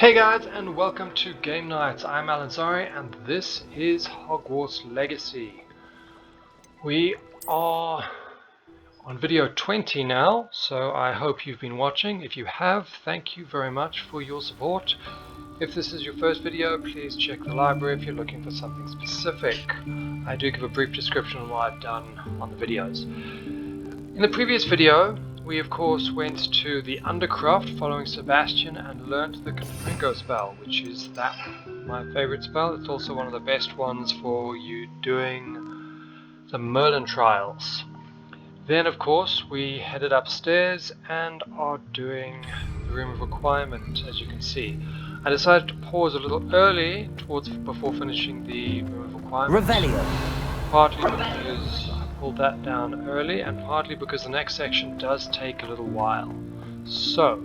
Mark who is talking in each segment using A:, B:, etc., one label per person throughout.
A: Hey guys, and welcome to Game Nights. I'm Alynzari and this is Hogwarts Legacy. We are on video 20 now, so I hope you've been watching. If you have, thank you very much for your support. If this is your first video, please check the library if you're looking for something specific. I do give a brief description on what I've done on the videos. In the previous video, we of course went to the Undercroft following Sebastian and learnt the Conjuring spell, which is my favorite spell. It's also one of the best ones for you doing the Merlin trials. Then of course we headed upstairs and are doing the Room of Requirement, as you can see. I decided to pause a little early before finishing the Room of Requirement.
B: Revelio.
A: Partly because I pulled that down early, and partly because the next section does take a little while. So,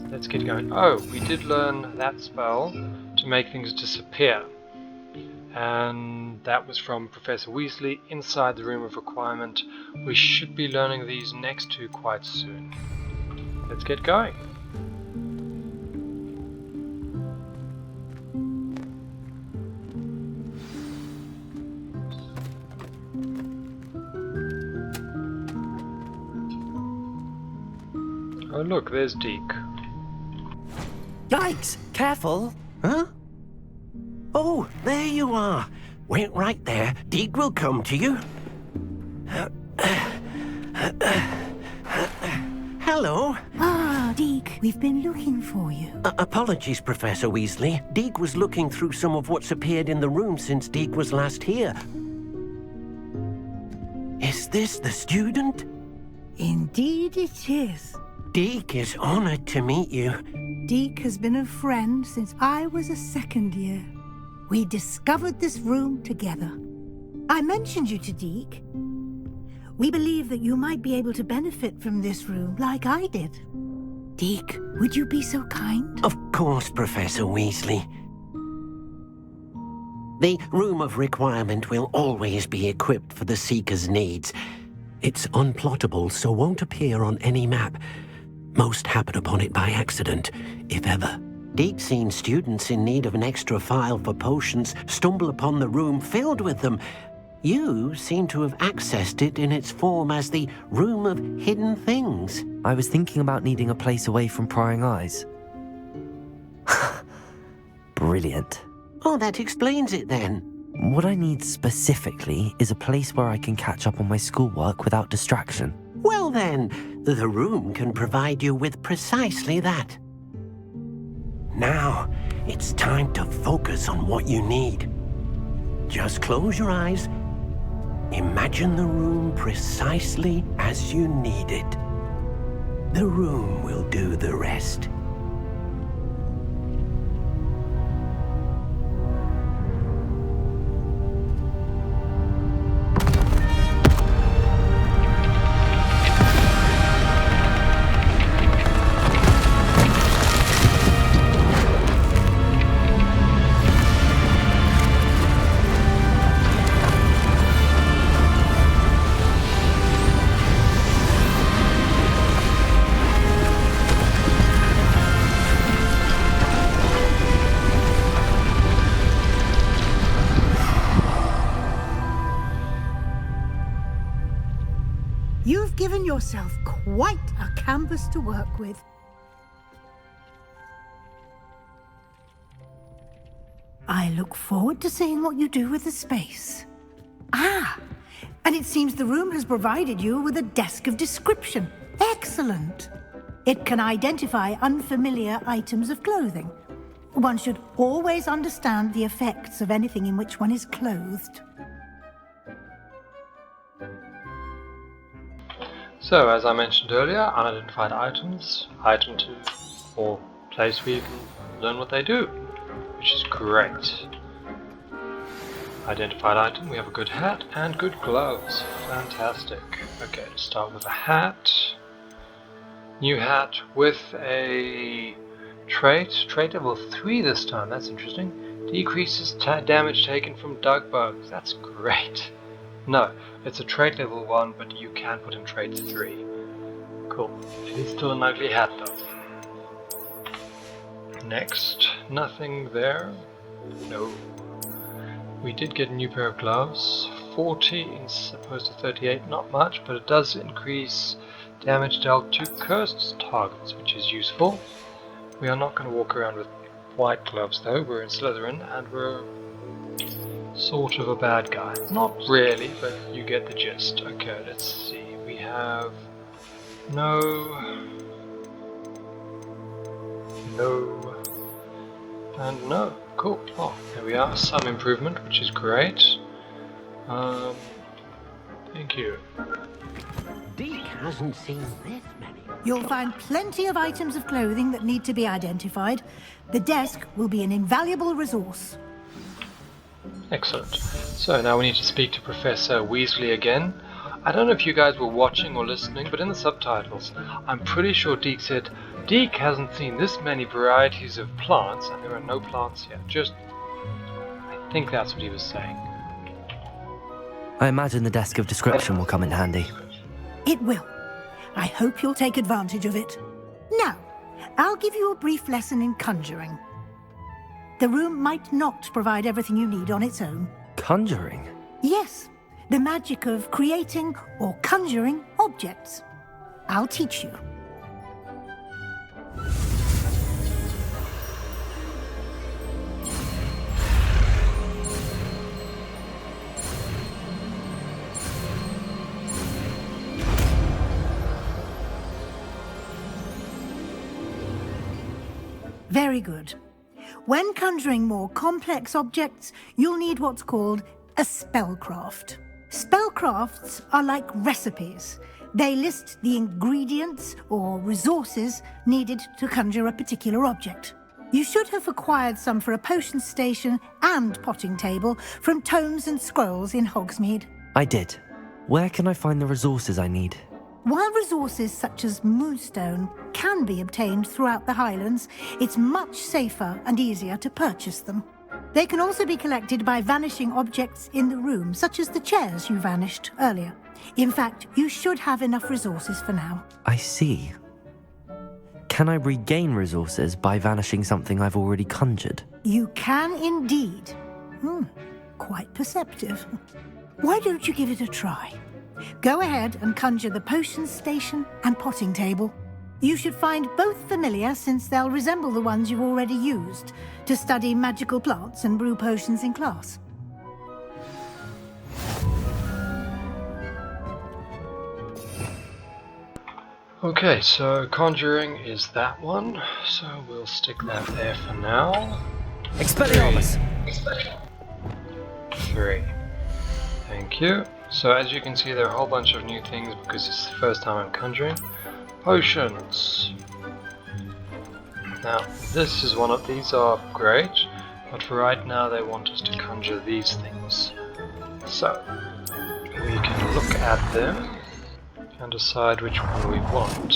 A: let's get going. Oh, we did learn that spell to make things disappear. And that was from Professor Weasley inside the Room of Requirement. We should be learning these next two quite soon. Let's get going. Oh look, there's Deke.
B: Yikes! Careful!
C: Huh? Oh, there you are. Wait right there. Deke will come to you. Hello.
D: Ah, Deke, we've been looking for you.
C: Apologies, Professor Weasley. Deke was looking through some of what's appeared in the room since Deke was last here. Is this the student?
D: Indeed it is.
C: Deke is honored to meet you.
D: Deke has been a friend since I was a second year. We discovered this room together. I mentioned you to Deke. We believe that you might be able to benefit from this room like I did. Deke, would you be so kind?
C: Of course, Professor Weasley. The Room of Requirement will always be equipped for the Seeker's needs. It's unplottable, so won't appear on any map. Most happen upon it by accident, if ever. Deke's seen students in need of an extra file for potions stumble upon the room filled with them. You seem to have accessed it in its form as the Room of Hidden Things.
B: I was thinking about needing a place away from prying eyes. Brilliant.
C: Oh, that explains it then.
B: What I need specifically is a place where I can catch up on my schoolwork without distraction.
C: Well then, the room can provide you with precisely that. Now, it's time to focus on what you need. Just close your eyes. Imagine the room precisely as you need it. The room will do the rest.
D: You've given yourself quite a canvas to work with. I look forward to seeing what you do with the space. Ah, and it seems the room has provided you with a desk of description. Excellent. It can identify unfamiliar items of clothing. One should always understand the effects of anything in which one is clothed.
A: So, as I mentioned earlier, unidentified items, item 2, or place where you can learn what they do, which is great. Identified item, we have a good hat and good gloves. Fantastic. Okay, let's start with a hat. New hat with a trait level 3 this time, that's interesting. Decreases damage taken from dug bugs, that's great. No, it's a trait level 1, but you can put in trait 3. Cool. It is still an ugly hat though. next? Nothing there? No. We did get a new pair of gloves. 40 as opposed to 38, not much, but it does increase damage dealt to cursed targets, which is useful. We are not going to walk around with white gloves though. We're in Slytherin and we're sort of a bad guy. Not really, but you get the gist. Okay, let's see. We have no, and no. Cool. Oh, there we are. Some improvement, which is great. Thank you.
C: Deke hasn't seen this many.
D: You'll find plenty of items of clothing that need to be identified. The desk will be an invaluable resource.
A: Excellent. So now we need to speak to Professor Weasley again. I don't know if you guys were watching or listening, but in the subtitles, I'm pretty sure Deke said, Deke hasn't seen this many varieties of plants, and there are no plants here. I think that's what he was saying.
B: I imagine the desk of description will come in handy.
D: It will. I hope you'll take advantage of it. Now, I'll give you a brief lesson in conjuring. The room might not provide everything you need on its own.
B: Conjuring?
D: Yes, the magic of creating or conjuring objects. I'll teach you. Very good. When conjuring more complex objects, you'll need what's called a spellcraft. Spellcrafts are like recipes. They list the ingredients or resources needed to conjure a particular object. You should have acquired some for a potion station and potting table from tomes and scrolls in Hogsmeade.
B: I did. Where can I find the resources I need?
D: While resources such as moonstone can be obtained throughout the Highlands, it's much safer and easier to purchase them. They can also be collected by vanishing objects in the room, such as the chairs you vanished earlier. In fact, you should have enough resources for now.
B: I see. Can I regain resources by vanishing something I've already conjured?
D: You can indeed. Quite perceptive. Why don't you give it a try? Go ahead and conjure the potion station and potting table. You should find both familiar, since they'll resemble the ones you've already used to study magical plants and brew potions in class.
A: Okay, so Conjuring is that one, so we'll stick that there for now.
B: Expelliarmus!
A: 3. Thank you. So as you can see, there are a whole bunch of new things because it's the first time I'm conjuring. Potions. Now, this is one of these are great, but for right now they want us to conjure these things. So, we can look at them and decide which one we want.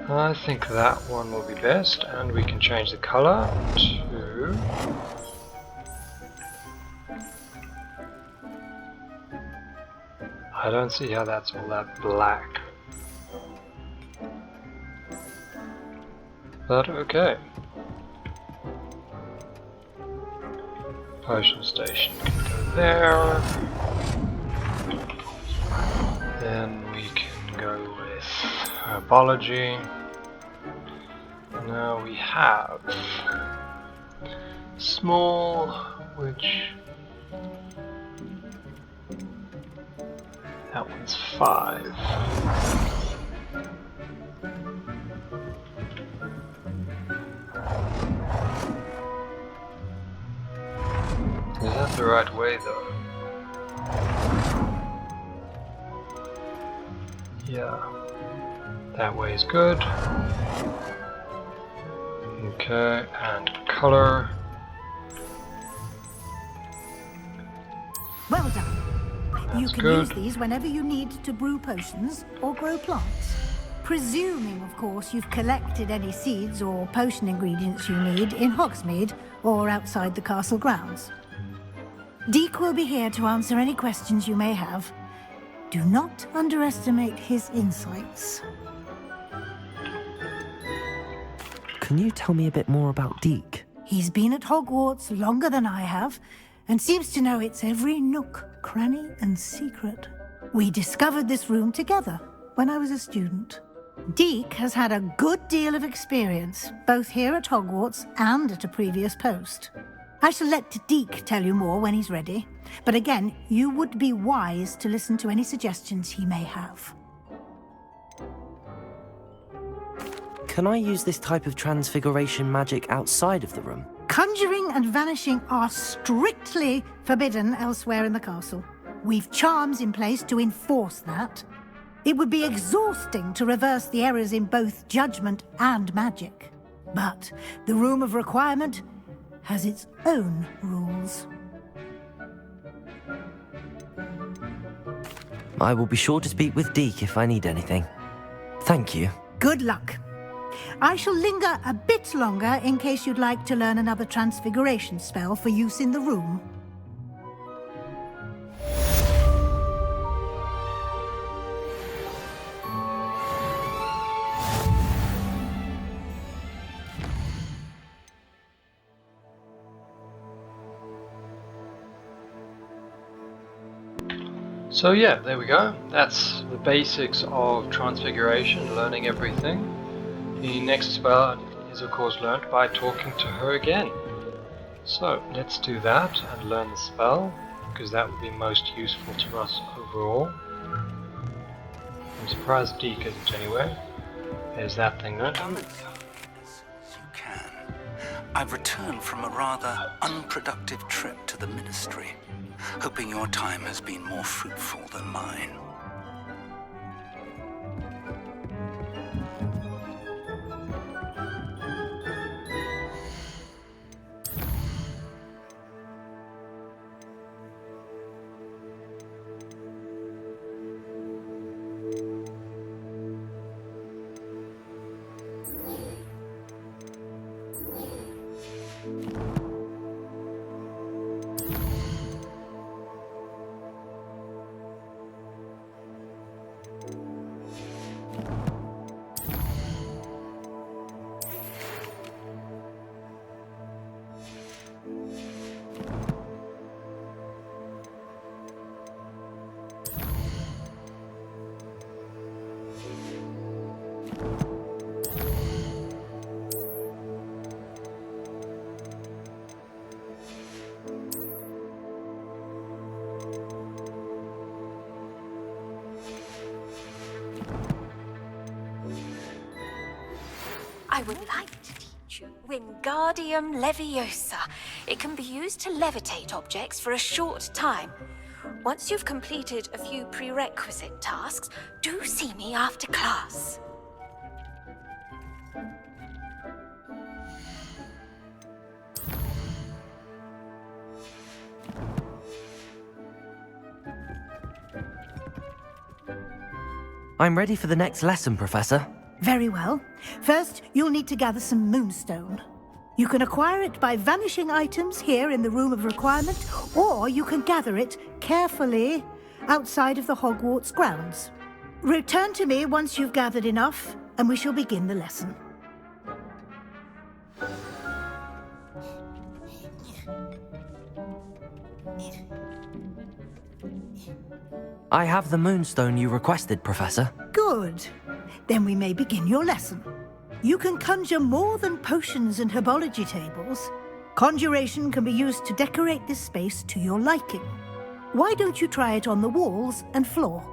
A: I think that one will be best, and we can change the color to... I don't see how that's all that black. But okay. Potion station can go there. Then we can go with herbology. Now we have small, which that one's 5. Is that the right way though? Yeah, that way is good. Okay, and color.
D: Well done. You
A: That's
D: can
A: good.
D: use these whenever you need to brew potions or grow plants. Presuming, of course, you've collected any seeds or potion ingredients you need in Hogsmeade or outside the castle grounds. Deke will be here to answer any questions you may have. Do not underestimate his insights.
B: can you tell me a bit more about Deke?
D: He's been at Hogwarts longer than I have, and seems to know its every nook, cranny, and secret. We discovered this room together when I was a student. Deke has had a good deal of experience, both here at Hogwarts and at a previous post. I shall let Deke tell you more when he's ready, but again, you would be wise to listen to any suggestions he may have.
B: Can I use this type of transfiguration magic outside of the room?
D: Conjuring and vanishing are strictly forbidden elsewhere in the castle. We've charms in place to enforce that. It would be exhausting to reverse the errors in both judgment and magic. But the Room of Requirement has its own rules.
B: I will be sure to speak with Deke if I need anything. Thank you.
D: Good luck. I shall linger a bit longer in case you'd like to learn another transfiguration spell for use in the room.
A: So yeah, there we go. That's the basics of transfiguration, learning everything. The next spell is of course learnt by talking to her again. So let's do that and learn the spell, because that would be most useful to us overall. I'm surprised Deke isn't anyway. There's that thing there.
E: You can. I've returned from a rather unproductive trip to the Ministry, hoping your time has been more fruitful than mine.
F: I would like to teach you Wingardium Leviosa. It can be used to levitate objects for a short time. Once you've completed a few prerequisite tasks, do see me after class.
B: I'm ready for the next lesson, Professor.
D: Very well. First, you'll need to gather some moonstone. You can acquire it by vanishing items here in the Room of Requirement, or you can gather it carefully outside of the Hogwarts grounds. Return to me once you've gathered enough, and we shall begin the lesson.
B: I have the moonstone you requested, Professor.
D: Good. Then we may begin your lesson. You can conjure more than potions and herbology tables. Conjuration can be used to decorate this space to your liking. Why don't you try it on the walls and floor?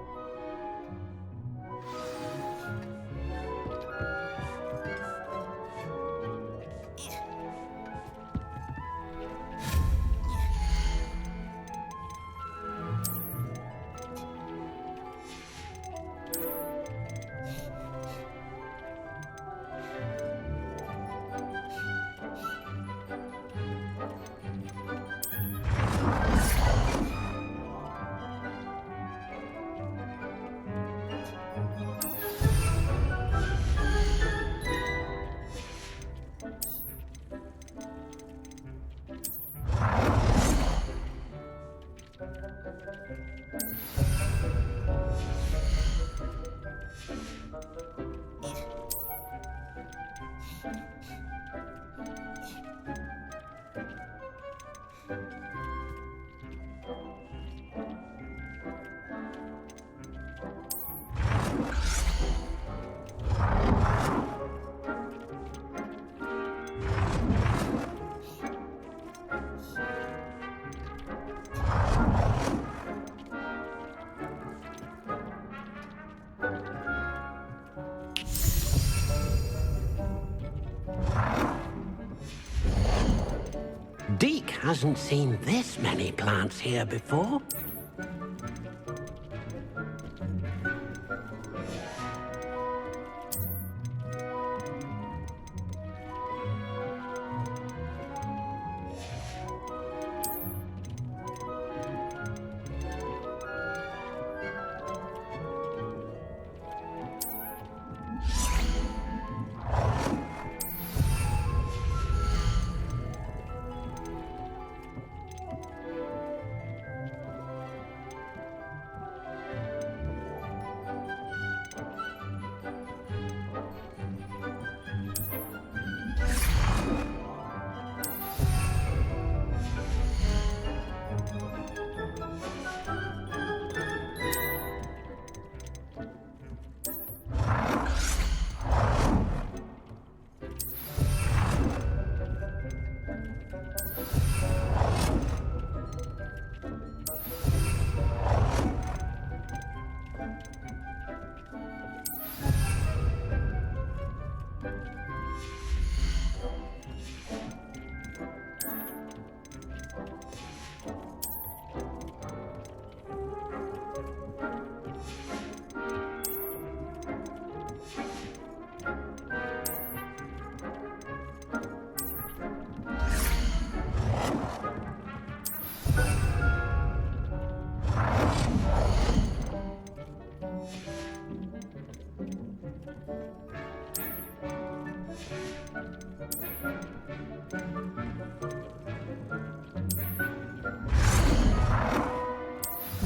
C: hasn't seen this many plants here before.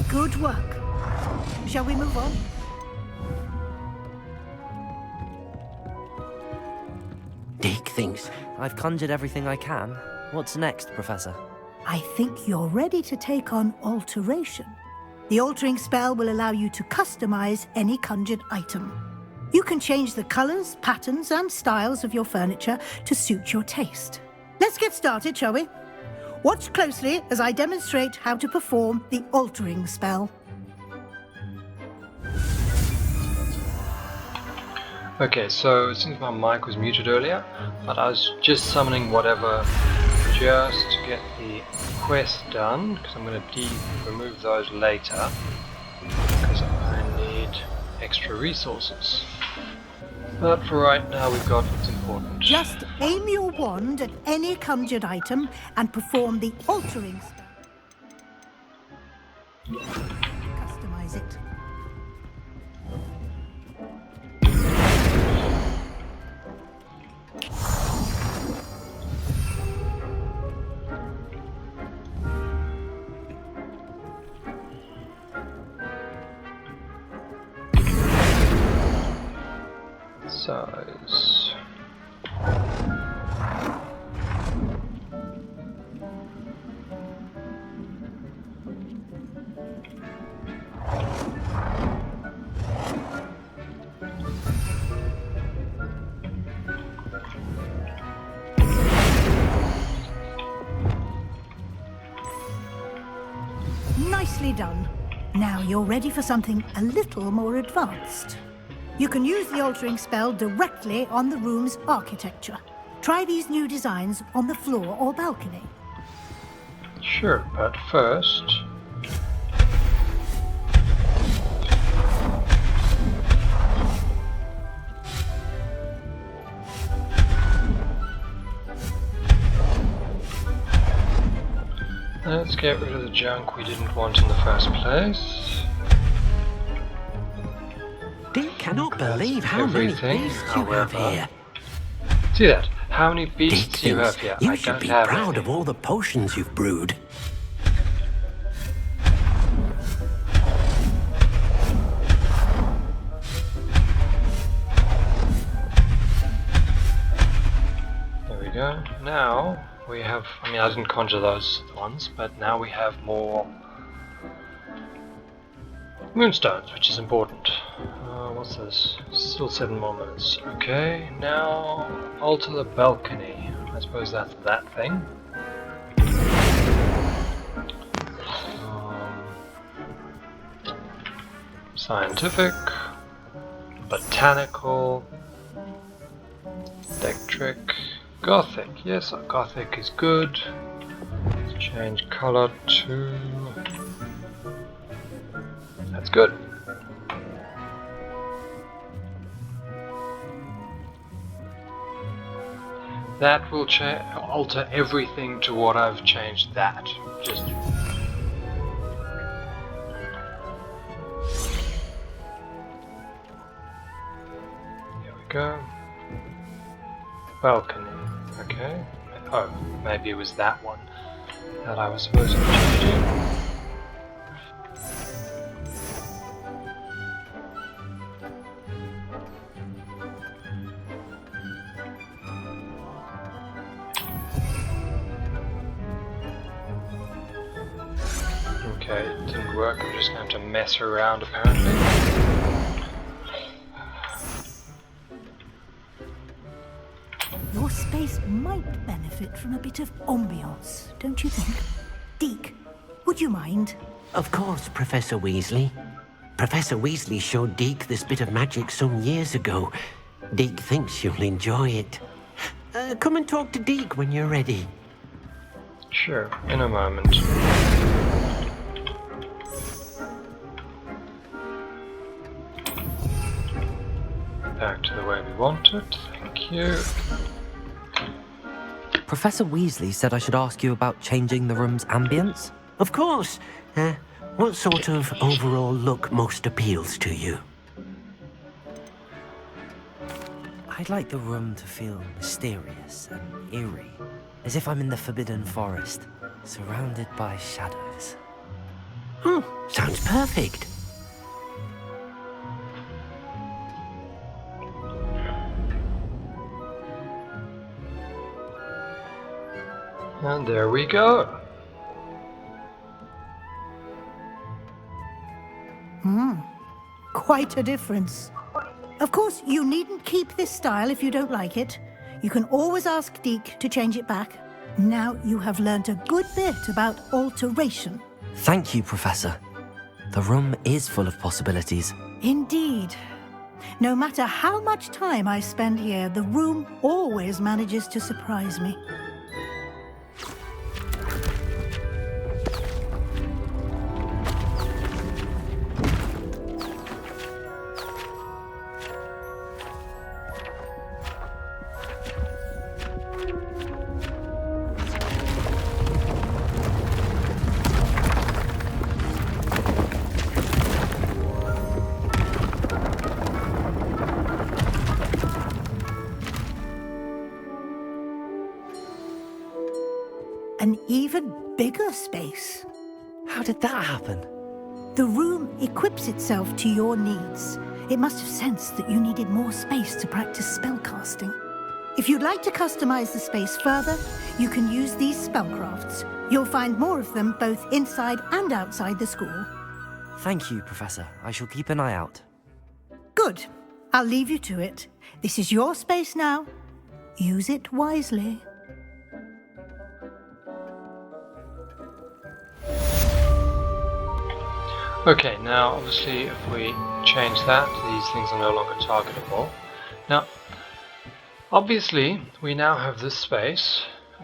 D: Good work. Shall we move on?
C: Deke thinks...
B: I've conjured everything I can. What's next, Professor?
D: I think you're ready to take on alteration. The altering spell will allow you to customize any conjured item. You can change the colors, patterns, and styles of your furniture to suit your taste. Let's get started, shall we? Watch closely as I demonstrate how to perform the altering spell.
A: Okay, so it seems my mic was muted earlier, but I was just summoning whatever just to get the quest done, because I'm going to remove those later, because I need extra resources. But for right now, we've got what's important.
D: Just aim your wand at any conjured item and perform the altering spell. Customize it.
A: Size.
D: Nicely done. Now you're ready for something a little more advanced. You can use the altering spell directly on the room's architecture. Try these new designs on the floor or balcony.
A: Sure, but first... let's get rid of the junk we didn't want in the first place.
C: Deke cannot believe how many
A: Everything,
C: beasts you have here.
A: See that? How many
C: Deke
A: beasts you have
C: thinks
A: here?
C: you
A: I
C: should
A: don't
C: be
A: have
C: proud
A: any.
C: of all the potions you've brewed.
A: There we go. Now we have, I mean I didn't conjure those ones, but now we have more moonstones, which is important. What's this? Still 7 more minutes. Okay, now alter the balcony. I suppose that's that thing. Scientific, botanical, electric, gothic. Yes, gothic is good. Change color to... That's good. That will alter everything to what I've changed that. Just... Here we go. Balcony. Okay. Oh, maybe it was that one that I was supposed to change. Okay, it didn't work. I'm just going to mess around apparently.
D: Your space might benefit from a bit of ambiance, don't you think? Deke, would you mind?
C: Of course, Professor Weasley. Professor Weasley showed Deke this bit of magic some years ago. Deke thinks you'll enjoy it. Come and talk to Deke when you're ready.
A: Sure, in a moment. Back to the way we want it, thank you.
B: Professor Weasley said I should ask you about changing the room's ambience.
C: Of course. What sort of overall look most appeals to you?
B: I'd like the room to feel mysterious and eerie, as if I'm in the Forbidden Forest, surrounded by shadows.
C: Oh, sounds perfect.
A: And there we go.
D: Quite a difference. Of course, you needn't keep this style if you don't like it. You can always ask Deke to change it back. Now you have learnt a good bit about alteration.
B: Thank you, Professor. The room is full of possibilities.
D: Indeed. No matter how much time I spend here, the room always manages to surprise me. An even bigger space.
B: How did that happen?
D: The room equips itself to your needs. It must have sensed that you needed more space to practice spellcasting. If you'd like to customize the space further, you can use these spellcrafts. You'll find more of them both inside and outside the school.
B: Thank you, Professor. I shall keep an eye out.
D: Good. I'll leave you to it. This is your space now. Use it wisely.
A: Okay, now obviously if we change that, these things are no longer targetable. Now, obviously we now have this space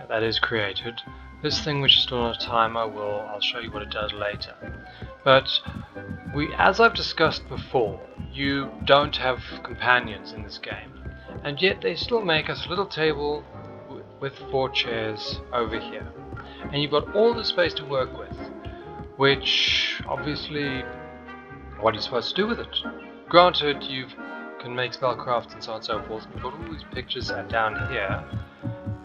A: that is created. This thing which is still on a timer, I'll show you what it does later. But as I've discussed before, you don't have companions in this game, and yet they still make us a little table with 4 chairs over here, and you've got all the space to work with. Which, obviously, what are you supposed to do with it? Granted, you can make spellcrafts and so on and so forth, but all these pictures are down here,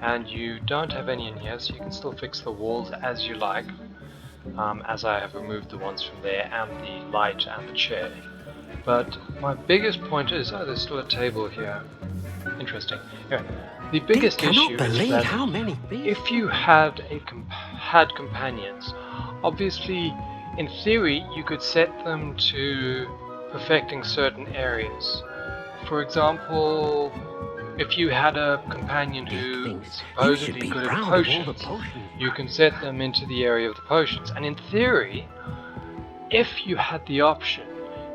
A: and you don't have any in here, so you can still fix the walls as you like, as I have removed the ones from there, and the light and the chair. But my biggest point is, there's still a table here. Interesting. Anyway, the biggest issue is that
C: how many
A: if you had companions, obviously, in theory, you could set them to perfecting certain areas. For example, if you had a companion who is supposedly good at potions, you can set them into the area of the potions. And in theory, if you had the option,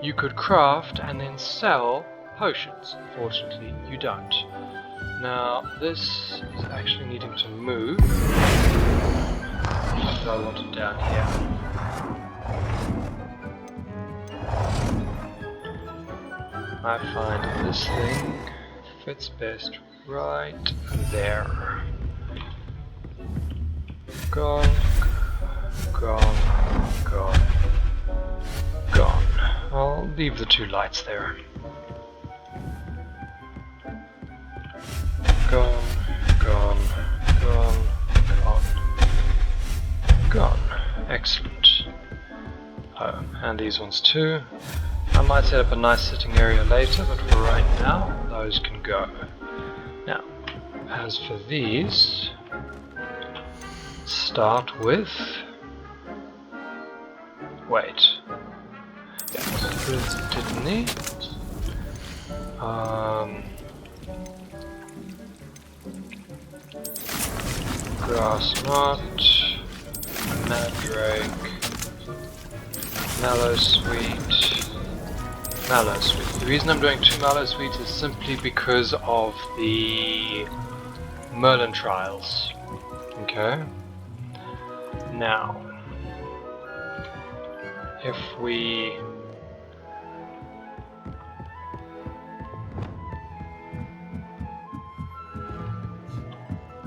A: you could craft and then sell potions. Unfortunately, you don't. Now, this is actually needing to move. So I want it down here. I find this thing fits best right there. Gone, gone, gone, gone. I'll leave the two lights there. Gone, gone, gone, gone, gone. Excellent. Oh, and these ones too. I might set up a nice sitting area later, but for right now, those can go. Now, as for these, start with... Wait. This didn't need... Grass Knot, Mandrake, Mallow Sweet, Mallow Sweet. The reason I'm doing 2 Mallow Sweets is simply because of the Merlin trials. Okay. Now, if we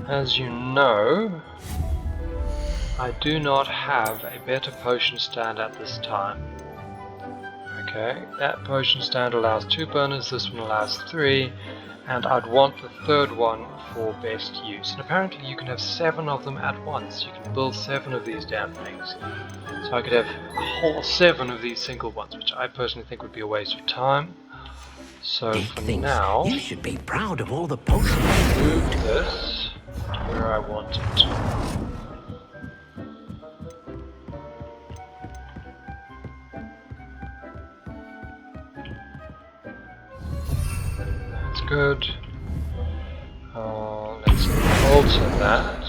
A: as you know, I do not have a better potion stand at this time. Okay, that potion stand allows 2 burners, this one allows 3, and I'd want the third one for best use. And apparently you can have 7 of them at once. You can build 7 of these damn things. So I could have a whole 7 of these single ones, which I personally think would be a waste of time. So for now,
C: you should be proud of all the potions.
A: Move this to where I want it. That's good. Let's alter that.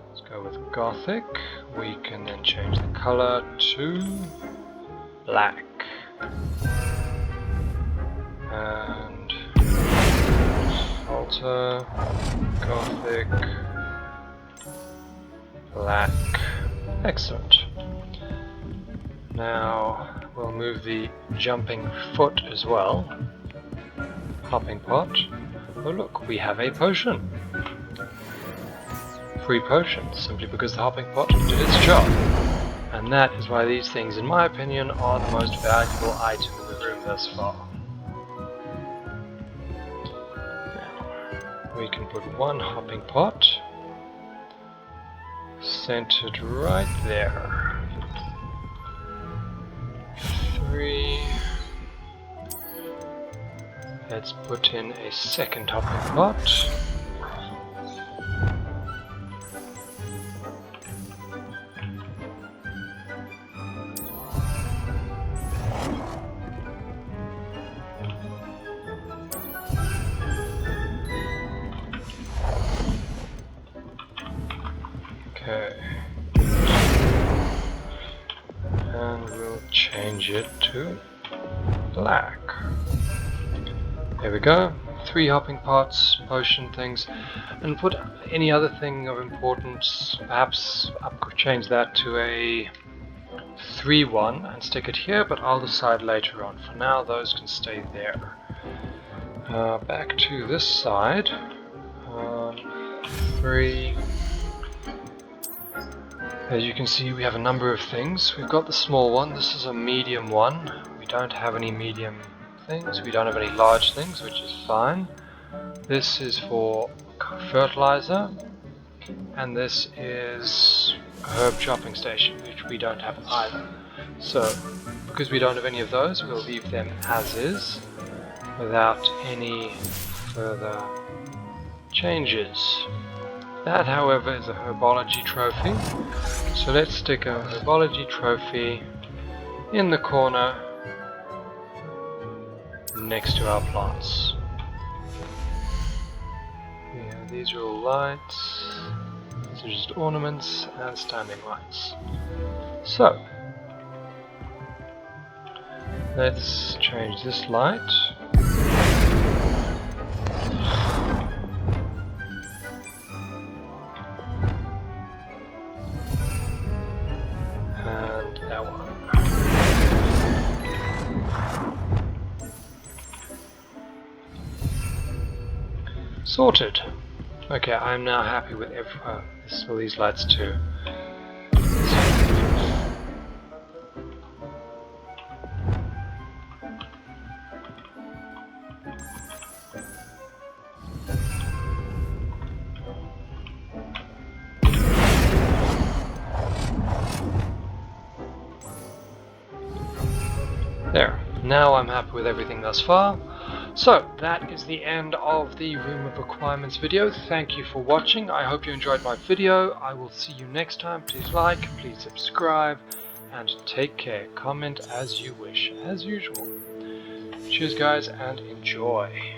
A: Let's go with Gothic. We can then change the color to black. And alter Gothic black. Excellent. Now we'll move the jumping foot as well. Hopping pot. Oh look, we have a potion. Free potion, simply because the hopping pot did its job. And that is why these things, in my opinion, are the most valuable item in the room thus far. Now, we can put 1 hopping pot centered right there. 3. Let's put in a second hopping pot. Okay. And we'll change it to black. There we go. 3 hopping pots, potion things, and put any other thing of importance. Perhaps change that to a 3-1 and stick it here, but I'll decide later on. For now, those can stay there. Back to this side. 3. As you can see, we have a number of things. We've got the small one. This is a medium one. We don't have any medium things. We don't have any large things, which is fine. This is for fertilizer, and this is a herb chopping station, which we don't have either. So, because we don't have any of those, we'll leave them as is, without any further changes. That, however, is a herbology trophy. So let's stick a herbology trophy in the corner next to our plants. Yeah, these are all lights. These are just ornaments and standing lights. So, let's change this light. Sorted. Okay, I'm now happy with all these lights too. There. Now I'm happy with everything thus far. So, that is the end of the Room of Requirements video. Thank you for watching. I hope you enjoyed my video. I will see you next time. Please like, please subscribe, and take care. Comment as you wish, as usual. Cheers guys, and enjoy.